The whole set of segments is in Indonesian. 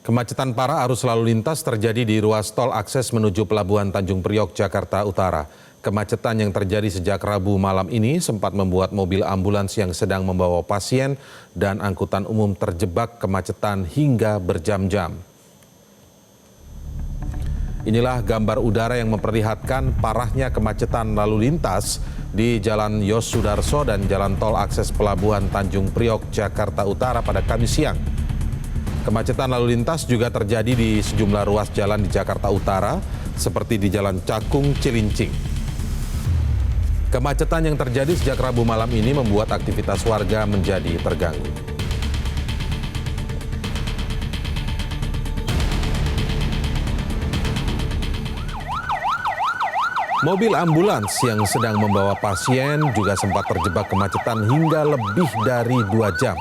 Kemacetan parah arus lalu lintas terjadi di ruas tol akses menuju Pelabuhan Tanjung Priok, Jakarta Utara. Kemacetan yang terjadi sejak Rabu malam ini sempat membuat mobil ambulans yang sedang membawa pasien dan angkutan umum terjebak kemacetan hingga berjam-jam. Inilah gambar udara yang memperlihatkan parahnya kemacetan lalu lintas di Jalan Yos Sudarso dan Jalan Tol Akses Pelabuhan Tanjung Priok, Jakarta Utara pada Kamis siang. Kemacetan lalu lintas juga terjadi di sejumlah ruas jalan di Jakarta Utara, seperti di Jalan Cakung, Cilincing. Kemacetan yang terjadi sejak Rabu malam ini membuat aktivitas warga menjadi terganggu. Mobil ambulans yang sedang membawa pasien juga sempat terjebak kemacetan hingga lebih dari 2 jam.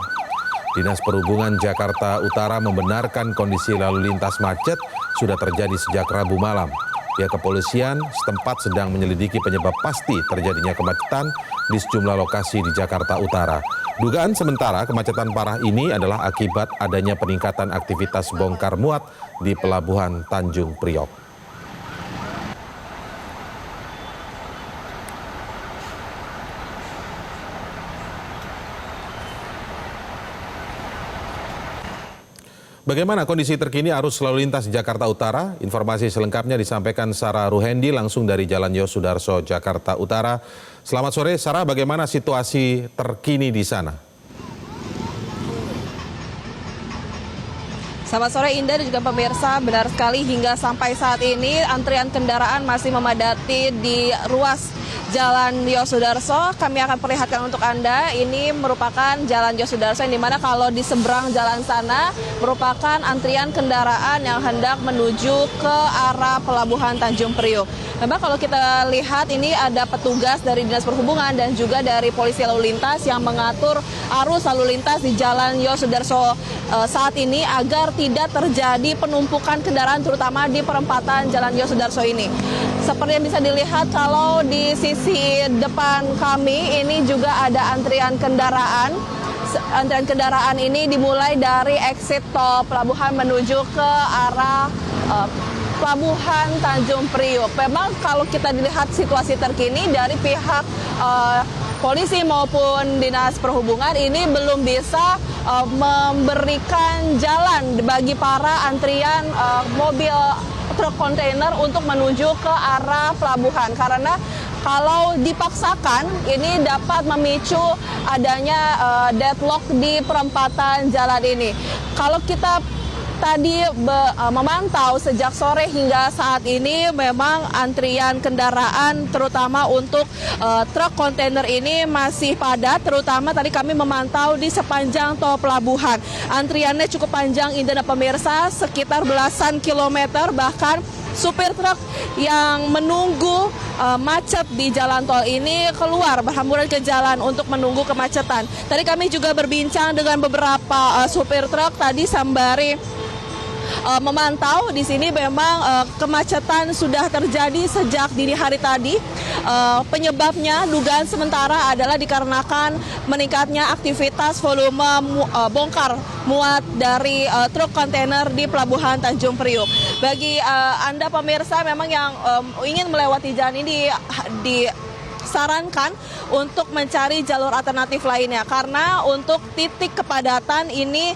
Dinas Perhubungan Jakarta Utara membenarkan kondisi lalu lintas macet sudah terjadi sejak Rabu malam. Pihak kepolisian setempat sedang menyelidiki penyebab pasti terjadinya kemacetan di sejumlah lokasi di Jakarta Utara. Dugaan sementara kemacetan parah ini adalah akibat adanya peningkatan aktivitas bongkar muat di Pelabuhan Tanjung Priok. Bagaimana kondisi terkini arus lalu lintas di Jakarta Utara? Informasi selengkapnya disampaikan Sarah Ruhendi langsung dari Jalan Yos Sudarso, Jakarta Utara. Selamat sore, Sarah. Bagaimana situasi terkini di sana? Selamat sore Indah dan juga pemirsa, benar sekali hingga sampai saat ini antrian kendaraan masih memadati di ruas Jalan Yos Sudarso. Kami akan perlihatkan untuk Anda, ini merupakan Jalan Yos Sudarso yang dimana kalau di seberang jalan sana merupakan antrian kendaraan yang hendak menuju ke arah Pelabuhan Tanjung Priok. Memang kalau kita lihat ini ada petugas dari Dinas Perhubungan dan juga dari Polisi Lalu Lintas yang mengatur arus lalu lintas di Jalan Yos Sudarso saat ini agar tidak terjadi penumpukan kendaraan terutama di perempatan Jalan Yos Sudarso ini. Seperti yang bisa dilihat kalau di sisi depan kami ini juga ada antrian kendaraan. Antrian kendaraan ini dimulai dari exit tol Pelabuhan menuju ke arah Pelabuhan Tanjung Priok. Memang kalau kita dilihat situasi terkini dari pihak polisi maupun Dinas Perhubungan ini belum bisa memberikan jalan bagi para antrian mobil truk kontainer untuk menuju ke arah pelabuhan, karena kalau dipaksakan ini dapat memicu adanya deadlock di perempatan jalan ini. Kalau kita tadi memantau sejak sore hingga saat ini memang antrian kendaraan terutama untuk truk kontainer ini masih padat, terutama tadi kami memantau di sepanjang tol pelabuhan. Antriannya cukup panjang Indah dan pemirsa, sekitar belasan kilometer, bahkan supir truk yang menunggu macet di jalan tol ini keluar berhamburan ke jalan untuk menunggu kemacetan. Tadi kami juga berbincang dengan beberapa supir truk tadi sembari memantau di sini memang kemacetan sudah terjadi sejak dini hari tadi. Penyebabnya dugaan sementara adalah dikarenakan meningkatnya aktivitas volume bongkar muat dari truk kontainer di Pelabuhan Tanjung Priok. Bagi Anda pemirsa memang yang ingin melewati jalan ini disarankan untuk mencari jalur alternatif lainnya, karena untuk titik kepadatan ini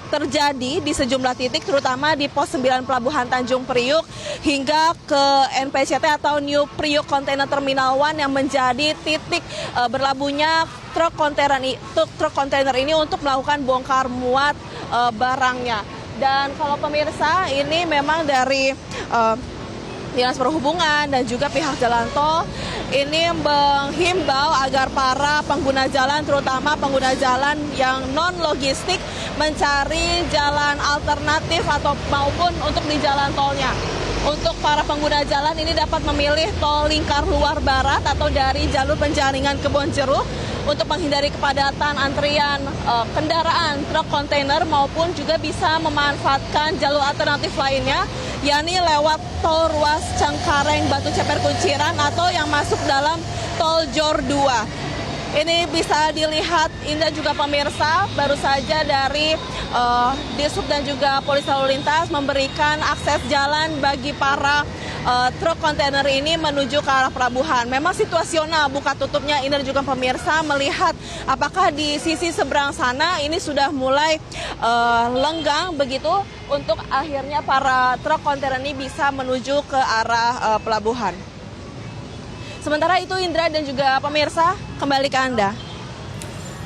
terjadi di sejumlah titik, terutama di pos 9 Pelabuhan Tanjung Priok hingga ke NPCT atau New Priok Container Terminal 1 yang menjadi titik berlabuhnya truk kontainer ini untuk melakukan bongkar muat barangnya. Dan kalau pemirsa ini memang dari Dinas Perhubungan dan juga pihak jalan tol ini menghimbau agar para pengguna jalan, terutama pengguna jalan yang non-logistik, mencari jalan alternatif atau maupun untuk di jalan tolnya. Untuk para pengguna jalan ini dapat memilih tol lingkar luar barat atau dari jalur Penjaringan Kebonjeruk untuk menghindari kepadatan antrian kendaraan truk kontainer, maupun juga bisa memanfaatkan jalur alternatif lainnya, yakni lewat tol ruas Cengkareng Batu Ceper Kunciran atau yang masuk dalam tol Jor 2. Ini bisa dilihat Indra juga pemirsa, baru saja dari Dishub dan juga Polisi Lalu Lintas memberikan akses jalan bagi para truk kontainer ini menuju ke arah pelabuhan. Memang situasional buka tutupnya Indra juga pemirsa melihat apakah di sisi seberang sana ini sudah mulai lenggang begitu untuk akhirnya para truk kontainer ini bisa menuju ke arah pelabuhan. Sementara itu Indra dan juga pemirsa, kembali ke Anda.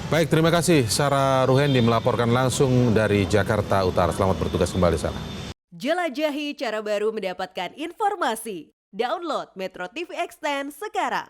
Baik, terima kasih Sarah Ruhendi melaporkan langsung dari Jakarta Utara. Selamat bertugas kembali, Sarah. Jelajahi cara baru mendapatkan informasi. Download Metro TV Extend sekarang.